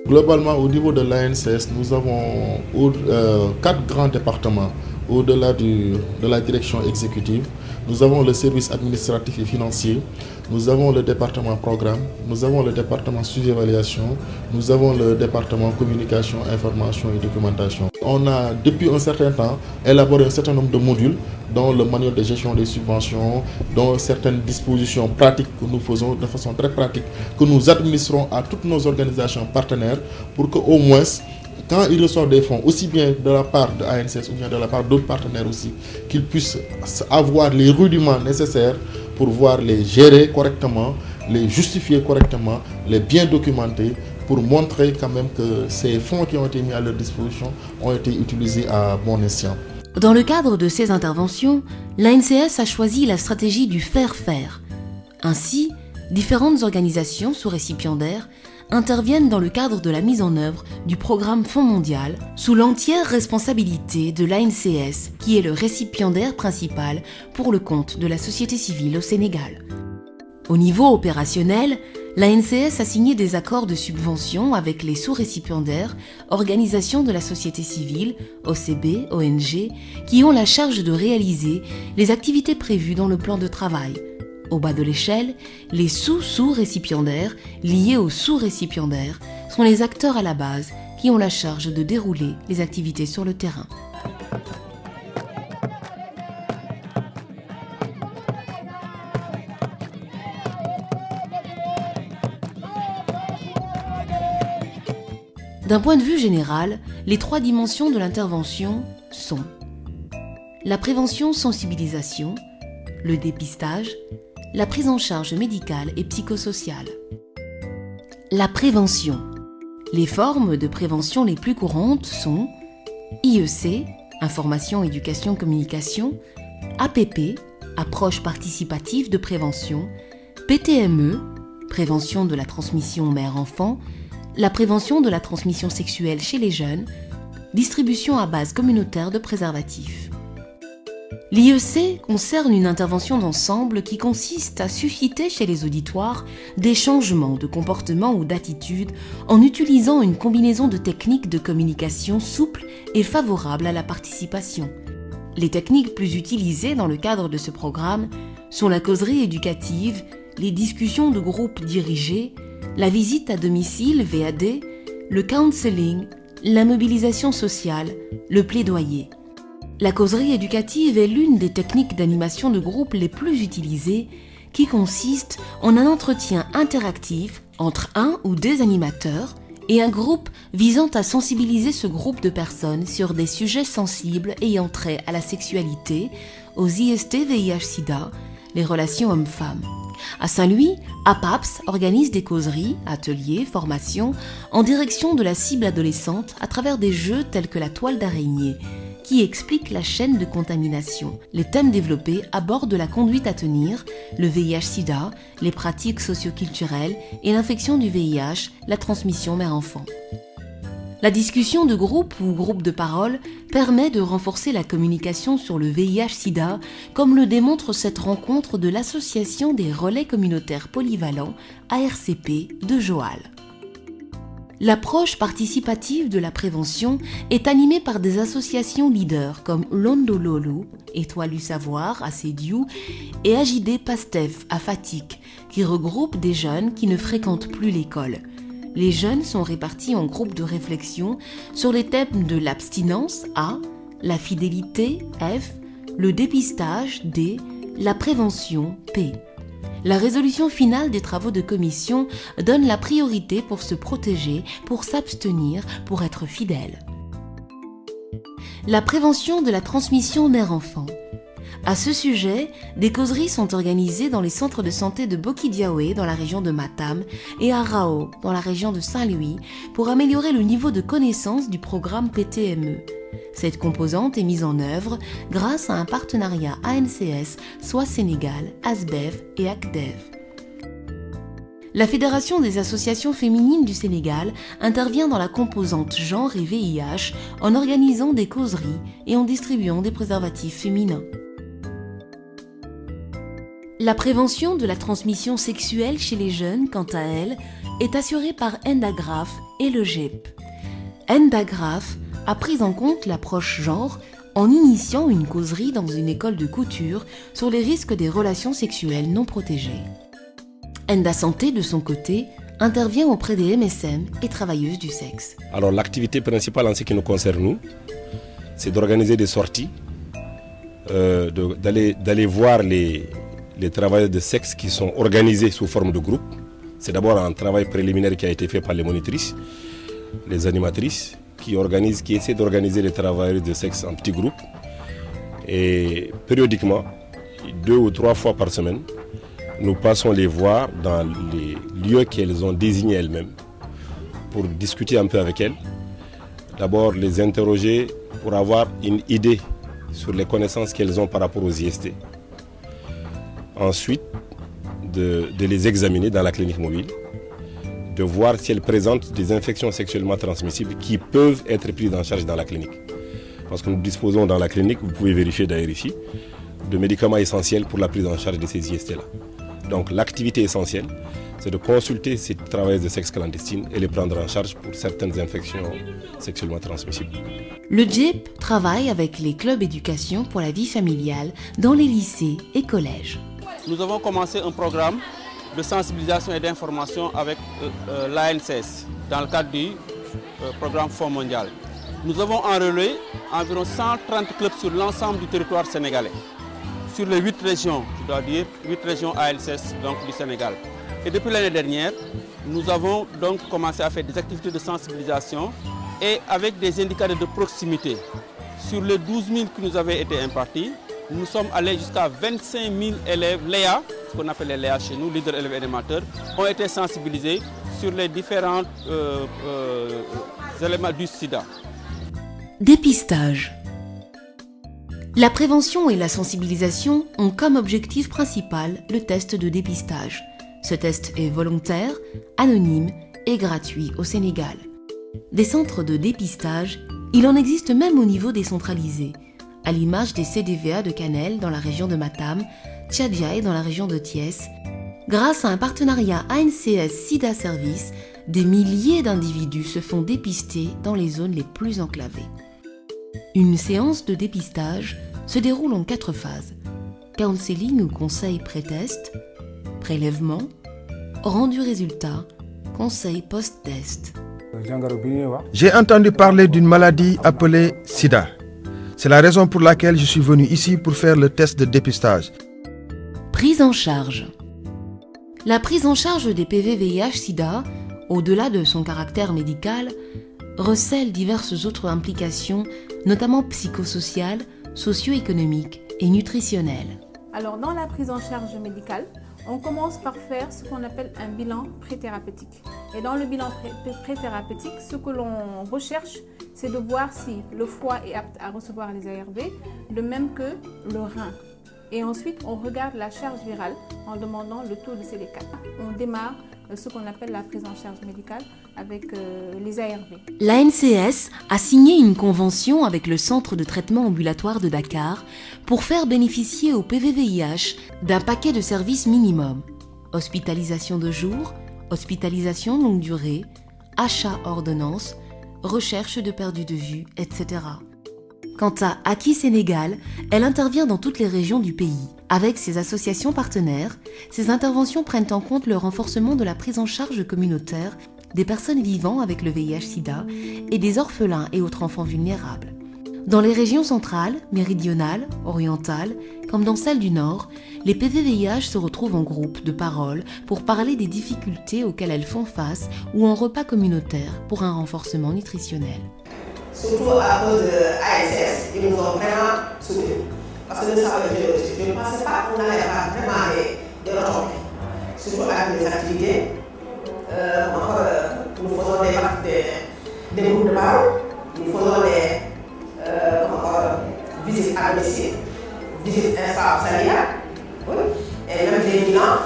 Globalement, au niveau de l'ANCS, nous avons 4 grands départements au-delà de la direction exécutive. Nous avons le service administratif et financier, nous avons le département programme, nous avons le département suivi-évaluation, nous avons le département communication, information et documentation. On a depuis un certain temps élaboré un certain nombre de modules dont le manuel de gestion des subventions, dont certaines dispositions pratiques que nous faisons de façon très pratique, que nous administrons à toutes nos organisations partenaires pour qu'au moins, quand ils reçoivent des fonds, aussi bien de la part de ANCS ou bien de la part d'autres partenaires aussi, qu'ils puissent avoir les rudiments nécessaires pour pouvoir les gérer correctement, les justifier correctement, les bien documenter, pour montrer quand même que ces fonds qui ont été mis à leur disposition ont été utilisés à bon escient. Dans le cadre de ces interventions, l'ANCS a choisi la stratégie du faire-faire. Ainsi, différentes organisations sous-récipiendaires interviennent dans le cadre de la mise en œuvre du programme Fonds mondial sous l'entière responsabilité de l'ANCS, qui est le récipiendaire principal pour le compte de la société civile au Sénégal. Au niveau opérationnel, l'ANCS a signé des accords de subvention avec les sous-récipiendaires, organisations de la société civile, OCB, ONG, qui ont la charge de réaliser les activités prévues dans le plan de travail. Au bas de l'échelle, les sous-sous-récipiendaires, liés aux sous-récipiendaires, sont les acteurs à la base qui ont la charge de dérouler les activités sur le terrain. D'un point de vue général, les 3 dimensions de l'intervention sont la prévention-sensibilisation, le dépistage, la prise en charge médicale et psychosociale. La prévention. Les formes de prévention les plus courantes sont IEC, information, éducation, communication, APP, approche participative de prévention, PTME, prévention de la transmission mère-enfant, la prévention de la transmission sexuelle chez les jeunes, distribution à base communautaire de préservatifs. L'IEC concerne une intervention d'ensemble qui consiste à susciter chez les auditoires des changements de comportement ou d'attitude en utilisant une combinaison de techniques de communication souples et favorables à la participation. Les techniques plus utilisées dans le cadre de ce programme sont la causerie éducative, les discussions de groupe dirigées, la visite à domicile VAD, le counseling, la mobilisation sociale, le plaidoyer. La causerie éducative est l'une des techniques d'animation de groupe les plus utilisées, qui consiste en un entretien interactif entre un ou des animateurs et un groupe visant à sensibiliser ce groupe de personnes sur des sujets sensibles ayant trait à la sexualité, aux IST VIH-Sida, les relations hommes-femmes. À Saint-Louis, APAPS organise des causeries, ateliers, formations en direction de la cible adolescente à travers des jeux tels que la toile d'araignée, qui explique la chaîne de contamination. Les thèmes développés abordent la conduite à tenir, le VIH-Sida, les pratiques socio-culturelles et l'infection du VIH, la transmission mère-enfant. La discussion de groupe ou groupe de parole permet de renforcer la communication sur le VIH-Sida, comme le démontre cette rencontre de l'Association des relais communautaires polyvalents, ARCP, de Joal. L'approche participative de la prévention est animée par des associations leaders comme Londololo, Étoile du Savoir à Sédiou et AJD Pastef à Fatick, qui regroupent des jeunes qui ne fréquentent plus l'école. Les jeunes sont répartis en groupes de réflexion sur les thèmes de l'abstinence A, la fidélité F, le dépistage D, la prévention P. La résolution finale des travaux de commission donne la priorité pour se protéger, pour s'abstenir, pour être fidèle. La prévention de la transmission mère-enfant. À ce sujet, des causeries sont organisées dans les centres de santé de Boki-Diaoé dans la région de Matam et à Rao dans la région de Saint-Louis pour améliorer le niveau de connaissance du programme PTME. Cette composante est mise en œuvre grâce à un partenariat ANCS, soit Sénégal, ASBEF et ACDEV. La Fédération des associations féminines du Sénégal intervient dans la composante genre et VIH en organisant des causeries et en distribuant des préservatifs féminins. La prévention de la transmission sexuelle chez les jeunes, quant à elle, est assurée par Endagraph et le GEP. Endagraph a pris en compte l'approche genre en initiant une causerie dans une école de couture sur les risques des relations sexuelles non protégées. Enda Santé, de son côté, intervient auprès des MSM et travailleuses du sexe. Alors l'activité principale en ce qui nous concerne, nous, c'est d'organiser des sorties, d'aller voir les travailleurs de sexe qui sont organisés sous forme de groupe. C'est d'abord un travail préliminaire qui a été fait par les monitrices, les animatrices, qui essaient d'organiser les travailleurs de sexe en petits groupes. Et périodiquement, 2 ou 3 fois par semaine, nous passons les voir dans les lieux qu'elles ont désignés elles-mêmes pour discuter un peu avec elles. D'abord les interroger pour avoir une idée sur les connaissances qu'elles ont par rapport aux IST. Ensuite, de les examiner dans la clinique mobile, de voir si elles présentent des infections sexuellement transmissibles qui peuvent être prises en charge dans la clinique. Parce que nous disposons dans la clinique, vous pouvez vérifier d'ailleurs ici, de médicaments essentiels pour la prise en charge de ces IST-là. Donc l'activité essentielle, c'est de consulter ces travailleurs de sexe clandestine et les prendre en charge pour certaines infections sexuellement transmissibles. Le GEP travaille avec les clubs éducation pour la vie familiale dans les lycées et collèges. Nous avons commencé un programme de sensibilisation et d'information avec l'ANCS dans le cadre du programme Fonds mondial. Nous avons enrôlé environ 130 clubs sur l'ensemble du territoire sénégalais. Sur les 8 régions, je dois dire, 8 régions ALCS donc, du Sénégal. Et depuis l'année dernière, nous avons donc commencé à faire des activités de sensibilisation et avec des indicateurs de proximité. Sur les 12 000 qui nous avaient été impartis, nous sommes allés jusqu'à 25 000 élèves LEA, ce qu'on appelle les LEA chez nous, leaders élèves et animateurs, ont été sensibilisés sur les différents éléments du sida. Dépistage. La prévention et la sensibilisation ont comme objectif principal le test de dépistage. Ce test est volontaire, anonyme et gratuit au Sénégal. Des centres de dépistage, il en existe même au niveau décentralisé, à l'image des CDVA de Canel dans la région de Matam, Tchadjaï dans la région de Thiès. Grâce à un partenariat ANCS SIDA Service, des milliers d'individus se font dépister dans les zones les plus enclavées. Une séance de dépistage se déroule en 4 phases. Counseling ou conseil pré-test, prélèvement, rendu résultat, conseil post-test. J'ai entendu parler d'une maladie appelée SIDA. C'est la raison pour laquelle je suis venu ici pour faire le test de dépistage. Prise en charge. La prise en charge des PV-VIH-SIDA, au-delà de son caractère médical, recèle diverses autres implications, notamment psychosociales, socio-économiques et nutritionnelles. Alors, dans la prise en charge médicale, on commence par faire ce qu'on appelle un bilan pré-thérapeutique. Et dans le bilan pré-thérapeutique, ce que l'on recherche, c'est de voir si le foie est apte à recevoir les ARV, de même que le rein. Et ensuite, on regarde la charge virale en demandant le taux de CD4. On démarre ce qu'on appelle la prise en charge médicale avec les ARV. L'ANCS a signé une convention avec le Centre de traitement ambulatoire de Dakar pour faire bénéficier au PV-VIH d'un paquet de services minimum. Hospitalisation de jour, hospitalisation longue durée, achat ordonnance, recherche de perdu de vue, etc. Quant à Aki Sénégal, elle intervient dans toutes les régions du pays. Avec ses associations partenaires, ses interventions prennent en compte le renforcement de la prise en charge communautaire des personnes vivant avec le VIH-Sida et des orphelins et autres enfants vulnérables. Dans les régions centrales, méridionales, orientales, comme dans celles du Nord, les PV-VIH se retrouvent en groupe de parole pour parler des difficultés auxquelles elles font face ou en repas communautaire pour un renforcement nutritionnel. Surtout à cause de ASS, ils nous ont vraiment soutenus. Parce que nous savons que je ne pensais pas qu'on allait avoir vraiment des retombées. Surtout avec les activités. Nous faisons des groupes de parole, nous faisons des visites à domicile, visites intra-familiales, et même des bilans.